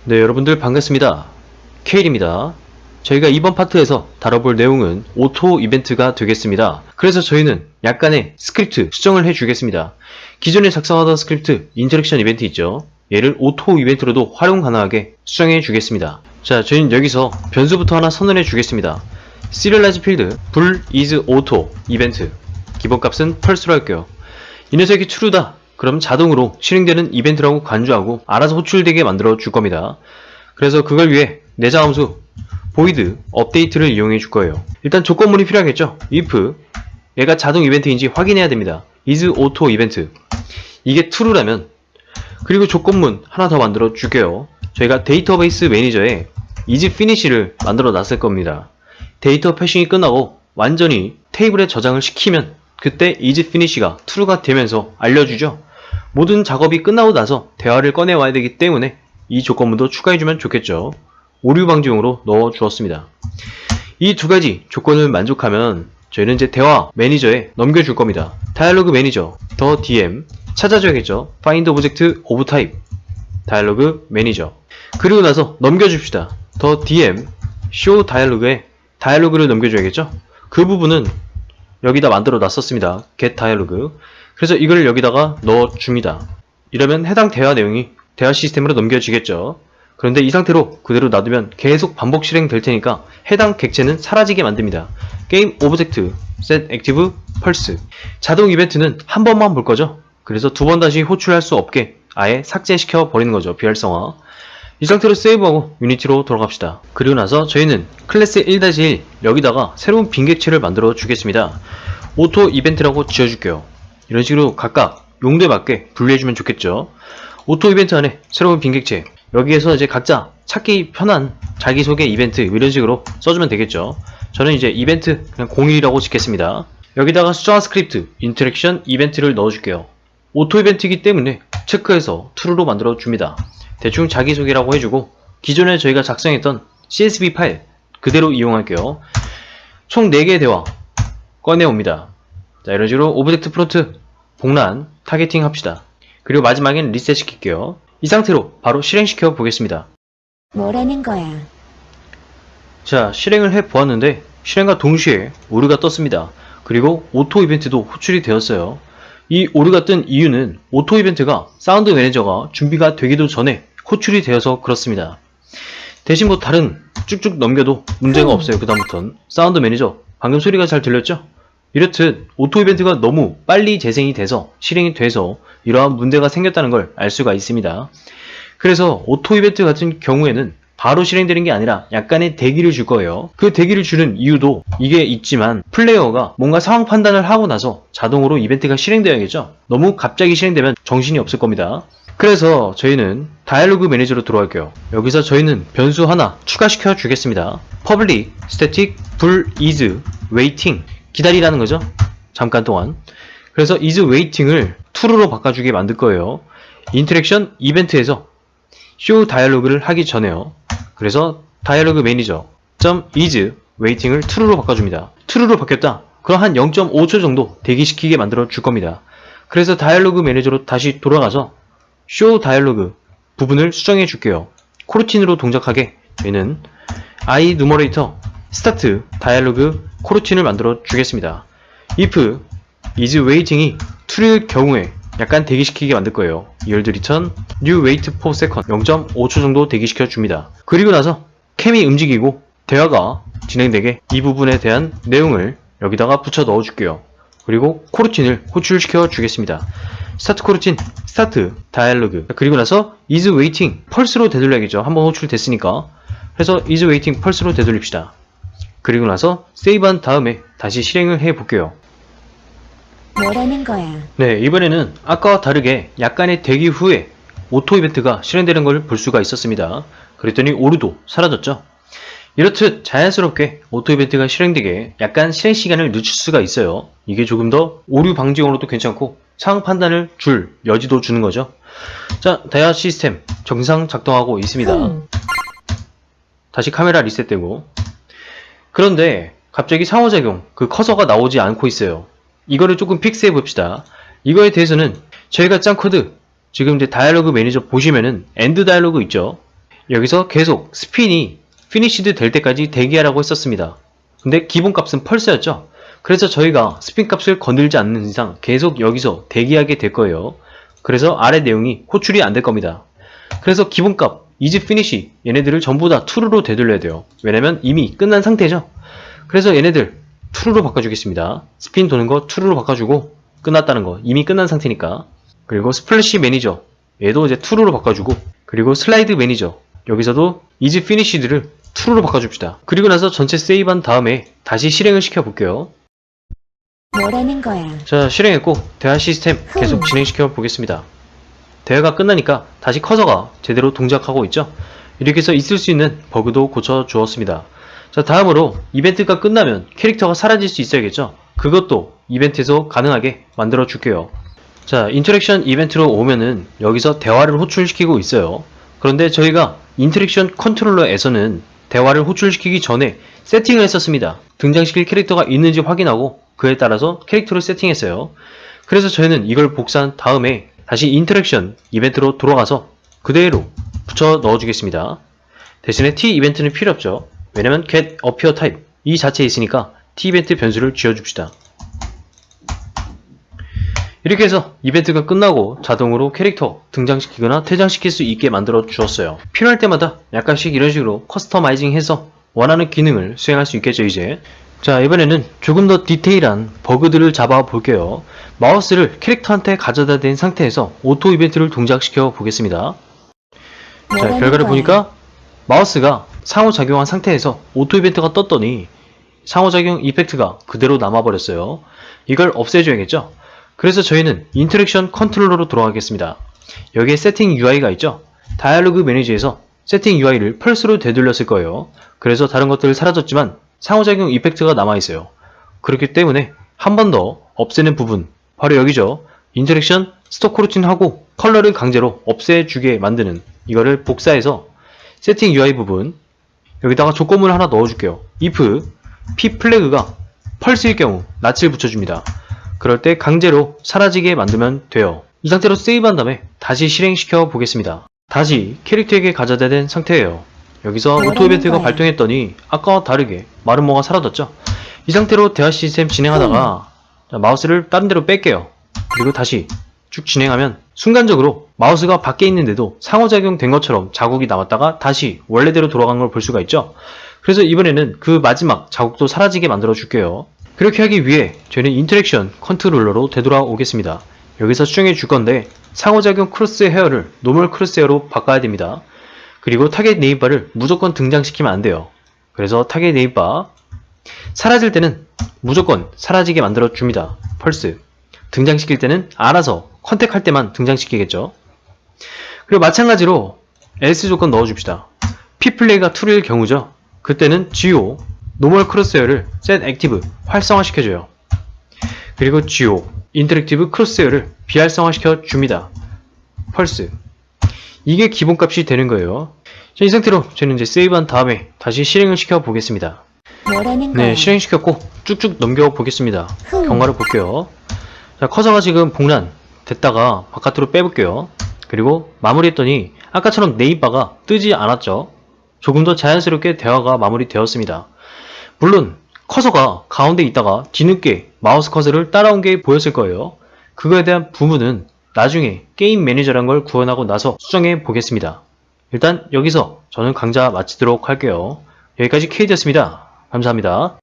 네, 여러분들 반갑습니다. 케일입니다. 저희가 이번 파트에서 다뤄볼 내용은 오토 이벤트가 되겠습니다. 그래서 저희는 약간의 스크립트 수정을 해주겠습니다. 기존에 작성하던 스크립트 인터랙션 이벤트 있죠? 얘를 오토 이벤트로도 활용 가능하게 수정해 주겠습니다. 자, 저희는 여기서 변수부터 하나 선언해 주겠습니다. serialize 필드 불 is auto 이벤트 기본값은 펄스로 할게요. 이 녀석이 true다. 그럼 자동으로 실행되는 이벤트라고 간주하고 알아서 호출되게 만들어 줄 겁니다. 그래서 그걸 위해 내장 함수 void update를 이용해 줄 거예요. 일단 조건문이 필요하겠죠. if 얘가 자동 이벤트인지 확인해야 됩니다. is auto 이벤트 이게 true라면, 그리고 조건문 하나 더 만들어 줄게요. 저희가 데이터베이스 매니저에 is finish를 만들어 놨을 겁니다. 데이터 패싱이 끝나고 완전히 테이블에 저장을 시키면 그때 is finish가 true가 되면서 알려주죠. 모든 작업이 끝나고 나서 대화를 꺼내 와야 되기 때문에 이 조건문도 추가해주면 좋겠죠. 오류 방지용으로 넣어 주었습니다. 이 두 가지 조건을 만족하면 저희는 이제 대화 매니저에 넘겨줄 겁니다. 다이얼로그 매니저 더 dm 찾아줘야겠죠. find object of type 다이얼로그 매니저, 그리고 나서 넘겨줍시다. 더 dm show 다이얼로그에 다이얼로그를 넘겨줘야겠죠. 그 부분은 여기다 만들어 놨었습니다. get dialog. 그래서 이걸 여기다가 넣어줍니다. 이러면 해당 대화 내용이 대화 시스템으로 넘겨지겠죠. 그런데 이 상태로 그대로 놔두면 계속 반복 실행될 테니까 해당 객체는 사라지게 만듭니다. 게임 오브젝트 set active pulse 자동 이벤트는 한 번만 볼 거죠. 그래서 두 번 다시 호출할 수 없게 아예 삭제시켜 버리는 거죠. 비활성화. 이 상태로 세이브하고 유니티로 돌아갑시다. 그리고 나서 저희는 클래스 1-1 여기다가 새로운 빈객체를 만들어 주겠습니다. 오토 이벤트라고 지어줄게요. 이런 식으로 각각 용도에 맞게 분류해주면 좋겠죠. 오토 이벤트 안에 새로운 빈객체, 여기에서 이제 각자 찾기 편한 자기소개 이벤트 이런 식으로 써주면 되겠죠. 저는 이제 이벤트 그냥 01이라고 짓겠습니다. 여기다가 수정한 스크립트 인터랙션 이벤트를 넣어줄게요. 오토 이벤트이기 때문에 체크해서 true로 만들어 줍니다. 대충 자기소개라고 해주고 기존에 저희가 작성했던 CSV 파일 그대로 이용할게요. 총 4개의 대화 꺼내옵니다. 자, 이런 식으로 오브젝트 프론트 복란 타겟팅 합시다. 그리고 마지막엔 리셋 시킬게요. 이 상태로 바로 실행시켜 보겠습니다. 뭐라는 거야? 자, 실행을 해 보았는데 실행과 동시에 오류가 떴습니다. 그리고 오토 이벤트도 호출이 되었어요. 이 오류가 뜬 이유는 오토 이벤트가 사운드 매니저가 준비가 되기도 전에 호출이 되어서 그렇습니다. 대신 뭐 다른 쭉쭉 넘겨도 문제가 없어요. 그 다음부터는 사운드 매니저 방금 소리가 잘 들렸죠? 이렇듯 오토 이벤트가 너무 빨리 재생이 돼서 실행이 돼서 이러한 문제가 생겼다는 걸 알 수가 있습니다. 그래서 오토 이벤트 같은 경우에는 바로 실행되는 게 아니라 약간의 대기를 줄 거예요. 그 대기를 주는 이유도 이게 있지만 플레이어가 뭔가 상황 판단을 하고 나서 자동으로 이벤트가 실행되어야겠죠. 너무 갑자기 실행되면 정신이 없을 겁니다. 그래서 저희는 다이얼로그 매니저로 들어갈게요. 여기서 저희는 변수 하나 추가시켜 주겠습니다. public static 불 is waiting 기다리라는 거죠. 잠깐 동안. 그래서 is waiting을 true로 바꿔주게 만들 거예요. 인터랙션 이벤트에서 show 다이얼로그를 하기 전에요. 그래서 다이얼로그 매니저 .is waiting을 true로 바꿔줍니다. true로 바뀌었다. 그럼 한 0.5초 정도 대기시키게 만들어 줄 겁니다. 그래서 다이얼로그 매니저로 다시 돌아가서 show 다이얼로그 부분을 수정해 줄게요. 코르틴으로 동작하게 저희는 i numerator start 다이얼로그 코르틴을 만들어 주겠습니다. if is waiting이 true일 경우에 약간 대기시키게 만들 거예요. yield return new wait for second 0.5초 정도 대기시켜 줍니다. 그리고 나서 캠이 움직이고 대화가 진행되게 이 부분에 대한 내용을 여기다가 붙여 넣어 줄게요. 그리고 코르틴을 호출시켜 주겠습니다. 스타트 코르틴 스타트 다이얼로그, 그리고 나서 is waiting 펄스로 되돌려야겠죠. 한번 호출됐으니까. 그래서 is waiting 펄스로 되돌립시다. 그리고 나서 세이브한 다음에 다시 실행을 해 볼게요. 뭐라는 거야? 네, 이번에는 아까와 다르게 약간의 대기 후에 오토 이벤트가 실행되는 걸 볼 수가 있었습니다. 그랬더니 오류도 사라졌죠. 이렇듯 자연스럽게 오토 이벤트가 실행되게 약간 실행 시간을 늦출 수가 있어요. 이게 조금 더 오류 방지용으로도 괜찮고 상황 판단을 줄 여지도 주는 거죠. 자, 대화 시스템 정상 작동하고 있습니다. 다시 카메라 리셋되고, 그런데 갑자기 상호작용 그 커서가 나오지 않고 있어요. 이거를 조금 픽스해 봅시다. 이거에 대해서는 저희가 짠 코드 지금 이제 다이얼로그 매니저 보시면은 엔드 다이얼로그 있죠. 여기서 계속 스핀이 피니시드 될 때까지 대기하라고 했었습니다. 근데 기본값은 펄스였죠. 그래서 저희가 스핀 값을 건들지 않는 이상 계속 여기서 대기하게 될 거예요. 그래서 아래 내용이 호출이 안 될 겁니다. 그래서 기본값, 이즈 피니시 얘네들을 전부 다 true로 되돌려야 돼요. 왜냐면 이미 끝난 상태죠. 그래서 얘네들 true로 바꿔주겠습니다. 스핀 도는 거 true로 바꿔주고 끝났다는 거 이미 끝난 상태니까. 그리고 스플래시 매니저 얘도 이제 true로 바꿔주고, 그리고 슬라이드 매니저 여기서도 is finished를 true로 바꿔줍시다. 그리고 나서 전체 세이브한 다음에 다시 실행을 시켜볼게요. 뭐라는 거야? 자, 실행했고 대화 시스템 계속 진행시켜 보겠습니다. 대화가 끝나니까 다시 커서가 제대로 동작하고 있죠. 이렇게 해서 있을 수 있는 버그도 고쳐 주었습니다. 자, 다음으로 이벤트가 끝나면 캐릭터가 사라질 수 있어야겠죠. 그것도 이벤트에서 가능하게 만들어 줄게요. 자, 인터랙션 이벤트로 오면은 여기서 대화를 호출시키고 있어요. 그런데 저희가 인터랙션 컨트롤러에서는 대화를 호출시키기 전에 세팅을 했었습니다. 등장시킬 캐릭터가 있는지 확인하고 그에 따라서 캐릭터를 세팅했어요. 그래서 저희는 이걸 복사한 다음에 다시 인터랙션 이벤트로 돌아가서 그대로 붙여 넣어주겠습니다. 대신에 t 이벤트는 필요 없죠. 왜냐면 get appear type 이 자체에 있으니까 t 이벤트 변수를 지어줍시다. 이렇게 해서 이벤트가 끝나고 자동으로 캐릭터 등장시키거나 퇴장시킬 수 있게 만들어 주었어요. 필요할 때마다 약간씩 이런 식으로 커스터마이징 해서 원하는 기능을 수행할 수 있겠죠 이제. 자, 이번에는 조금 더 디테일한 버그들을 잡아 볼게요. 마우스를 캐릭터한테 가져다 댄 상태에서 오토 이벤트를 동작시켜 보겠습니다. 자, 결과를 보니까 마우스가 상호작용한 상태에서 오토 이벤트가 떴더니 상호작용 이펙트가 그대로 남아버렸어요. 이걸 없애줘야겠죠? 그래서 저희는 인터랙션 컨트롤러로 돌아가겠습니다. 여기에 세팅 UI가 있죠? 다이얼로그 매니저에서 세팅 UI를 펄스로 되돌렸을 거예요. 그래서 다른 것들은 사라졌지만 상호작용 이펙트가 남아있어요. 그렇기 때문에 한 번 더 없애는 부분, 바로 여기죠. 인터랙션 스토크 루틴하고 컬러를 강제로 없애주게 만드는 이거를 복사해서 세팅 UI 부분 여기다가 조건문을 하나 넣어줄게요. if p 플래그가 펄스일 경우 낯을 붙여줍니다. 그럴 때 강제로 사라지게 만들면 돼요. 이 상태로 세이브한 다음에 다시 실행시켜 보겠습니다. 다시 캐릭터에게 가져다 댄 상태예요. 여기서 오토 이벤트가 발동했더니 아까와 다르게 마름모가 사라졌죠. 이 상태로 대화 시스템 진행하다가 자, 마우스를 다른 데로 뺄게요. 그리고 다시 쭉 진행하면 순간적으로 마우스가 밖에 있는데도 상호작용 된 것처럼 자국이 남았다가 다시 원래대로 돌아간 걸 볼 수가 있죠. 그래서 이번에는 그 마지막 자국도 사라지게 만들어 줄게요. 그렇게 하기 위해 저희는 인터랙션 컨트롤러로 되돌아오겠습니다. 여기서 수정해 줄 건데 상호작용 크로스 헤어를 노멀 크로스 헤어로 바꿔야 됩니다. 그리고 타겟 네임바를 무조건 등장시키면 안 돼요. 그래서 타겟 네임바 사라질 때는 무조건 사라지게 만들어 줍니다. 펄스 등장시킬 때는 알아서 컨택할 때만 등장시키겠죠. 그리고 마찬가지로 else 조건 넣어줍시다. play가 true일 경우죠. 그때는 go 노멀 크로스헤어를 set active 활성화 시켜줘요. 그리고 go 인터랙티브 크로스헤어를 비활성화 시켜줍니다. 펄스 이게 기본값이 되는 거예요. 자, 이 상태로 저는 이제 세이브한 다음에 다시 실행을 시켜 보겠습니다. 뭐라는 거야? 네, 실행시켰고 쭉쭉 넘겨 보겠습니다. 경과를 볼게요. 자, 커서가 지금 복란 됐다가 바깥으로 빼볼게요. 그리고 마무리했더니 아까처럼 네임바가 뜨지 않았죠. 조금 더 자연스럽게 대화가 마무리되었습니다. 물론 커서가 가운데 있다가 뒤늦게 마우스 커서를 따라온 게 보였을 거예요. 그거에 대한 부분은 나중에 게임 매니저란 걸 구현하고 나서 수정해 보겠습니다. 일단 여기서 저는 강좌 마치도록 할게요. 여기까지 K였습니다. 감사합니다.